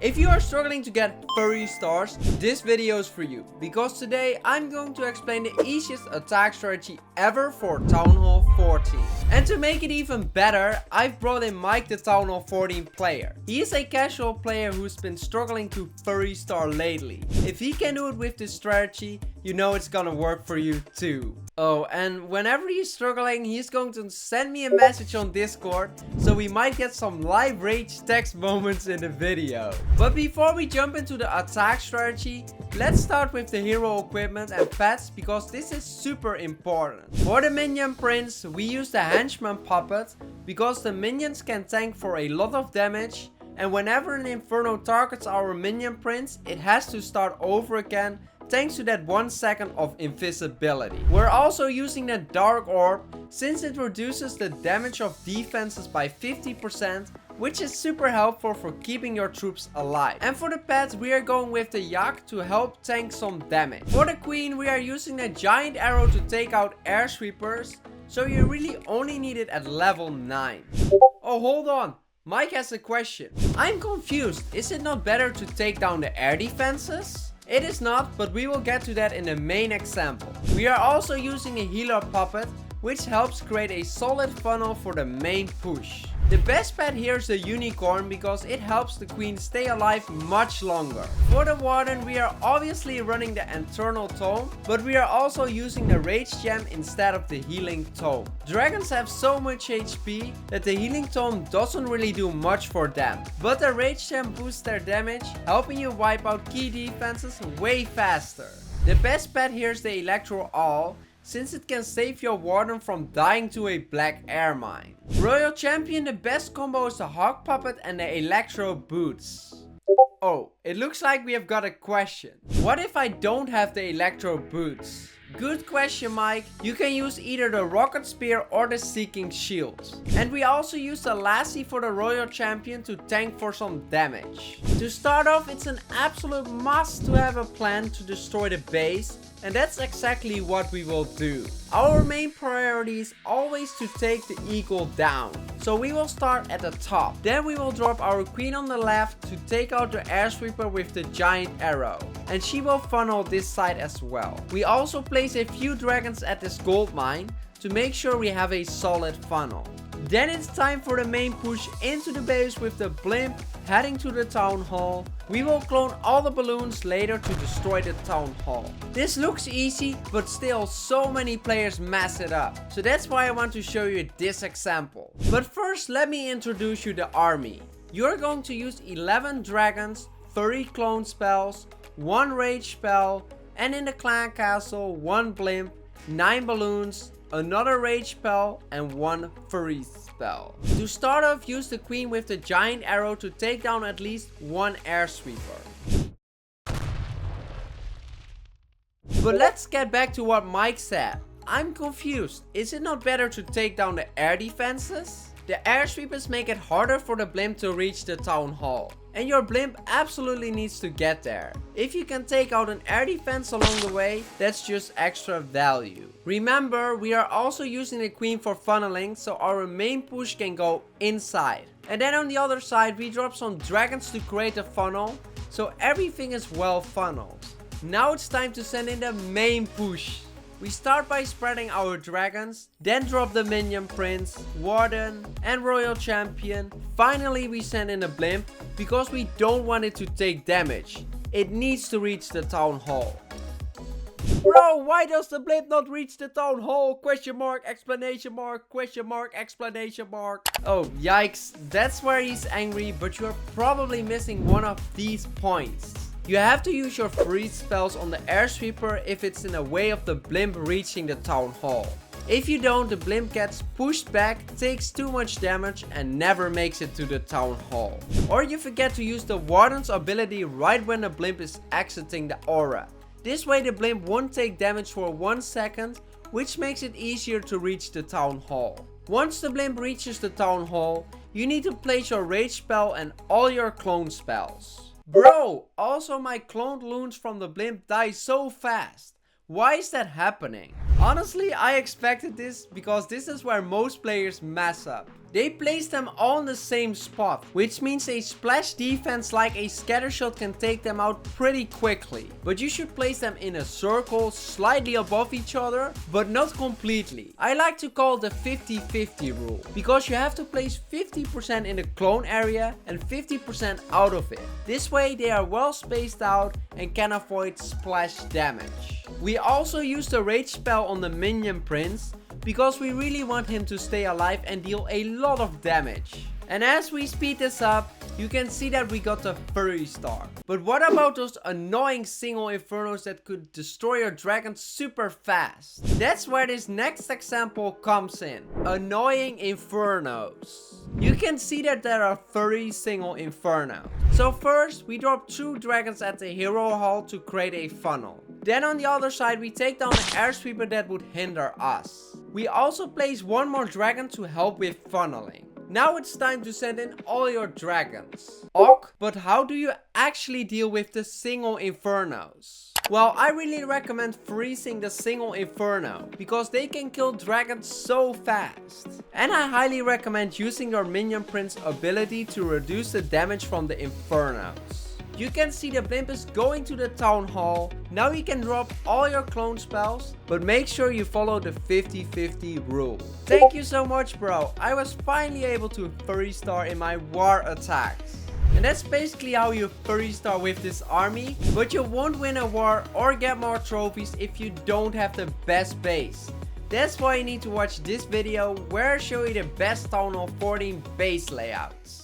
If you are struggling to get furry stars, this video is for you, because today I'm going to explain the easiest attack strategy ever for Town Hall 14. And to make it even better, I've brought in Mike, the Town Hall 14 player. He is a casual player who's been struggling to furry star lately. If he can do it with this strategy, you know it's gonna work for you too. Oh, and whenever he's struggling, he's going to send me a message on Discord, so we might get some live rage text moments in the video. But before we jump into the attack strategy, let's start with the hero equipment and pets, because this is super important. For the minion prince, we use the henchman puppet, because the minions can tank for a lot of damage, and whenever an Inferno targets our minion prince, it has to start over again, thanks to that 1 second of invisibility. We're also using the Dark Orb, since it reduces the damage of defenses by 50%, which is super helpful for keeping your troops alive. And for the pets, we are going with the Yak to help tank some damage. For the queen, we are using the giant arrow to take out air sweepers, so you really only need it at level 9. Oh, hold on. Mike has a question. I'm confused. Is it not better to take down the air defenses? It is not, but we will get to that in the main example. We are also using a healer puppet, which helps create a solid funnel for the main push. The best pet here is the unicorn, because it helps the queen stay alive much longer. For the warden, we are obviously running the eternal tome, but we are also using the rage gem instead of the healing tome. Dragons have so much HP that the healing tome doesn't really do much for them, but the rage gem boosts their damage, helping you wipe out key defenses way faster. The best pet here is the electro awl, since it can save your warden from dying to a black air mine. Royal champion, the best combo is the hawk puppet and the electro boots. Oh, it looks like we have got a question. What if I don't have the electro boots? Good question, Mike. You can use either the rocket spear or the seeking shield. And we also use the lassie for the royal champion to tank for some damage. To start off, it's an absolute must to have a plan to destroy the base, and that's exactly what we will do. Our main priority is always to take the eagle down, so we will start at the top. Then we will drop our queen on the left to take out the air sweeper with the giant arrow, and she will funnel this side as well. We also place a few dragons at this gold mine to make sure we have a solid funnel. Then it's time for the main push into the base with the blimp heading to the town hall. We will clone all the balloons later to destroy the town hall. This looks easy, but still so many players mess it up. So that's why I want to show you this example. But first, let me introduce you the army. You're going to use 11 dragons, 30 clone spells, 1 rage spell, and in the clan castle 1 blimp, 9 balloons, another rage spell, and 1 furry spell. To start off, use the queen with the giant arrow to take down at least 1 air sweeper. But let's get back to what Mike said. I'm confused. Is it not better to take down the air defenses? The air sweepers make it harder for the blimp to reach the town hall, and your blimp absolutely needs to get there. If you can take out an air defense along the way, that's just extra value. Remember, we are also using the queen for funneling, so our main push can go inside. And then on the other side, we drop some dragons to create a funnel, so everything is well funneled. Now it's time to send in the main push. We start by spreading our dragons, then drop the minion prince, warden, and royal champion. Finally, we send in a blimp, because we don't want it to take damage. It needs to reach the town hall. Bro, why does the blimp not reach the town hall? Question mark, explanation mark, question mark, explanation mark. Oh, yikes. That's where he's angry, but you're probably missing one of these points. You have to use your freeze spells on the air sweeper if it's in the way of the blimp reaching the town hall. If you don't, the blimp gets pushed back, takes too much damage, and never makes it to the town hall. Or you forget to use the warden's ability right when the blimp is exiting the aura. This way the blimp won't take damage for 1 second, which makes it easier to reach the town hall. Once the blimp reaches the town hall, you need to place your rage spell and all your clone spells. Bro, also my cloned loons from the blimp die so fast. Why is that happening? Honestly, I expected this, because this is where most players mess up. They place them all in the same spot, which means a splash defense like a scatter shot can take them out pretty quickly. But you should place them in a circle slightly above each other, but not completely. I like to call it the 50-50 rule, because you have to place 50% in the clone area and 50% out of it. This way they are well spaced out and can avoid splash damage. We also use the rage spell on the minion prince, because we really want him to stay alive and deal a lot of damage. And as we speed this up, you can see that we got the furry star. But what about those annoying single infernos that could destroy your dragon super fast? That's where this next example comes in. Annoying infernos. You can see that there are furry single infernos. So first, we drop 2 dragons at the hero hall to create a funnel. Then on the other side, we take down the air sweeper that would hinder us. We also place 1 more dragon to help with funneling. Now it's time to send in all your dragons. Ok, but how do you actually deal with the single infernos? Well, I really recommend freezing the single inferno, because they can kill dragons so fast. And I highly recommend using your minion prince ability to reduce the damage from the infernos. You can see the blimp is going to the town hall. Now you can drop all your clone spells, but make sure you follow the 50-50 rule. Thank you so much, bro. I was finally able to furry star in my war attacks. And that's basically how you furry star with this army, but you won't win a war or get more trophies if you don't have the best base. That's why you need to watch this video where I show you the best Town Hall 14 base layouts.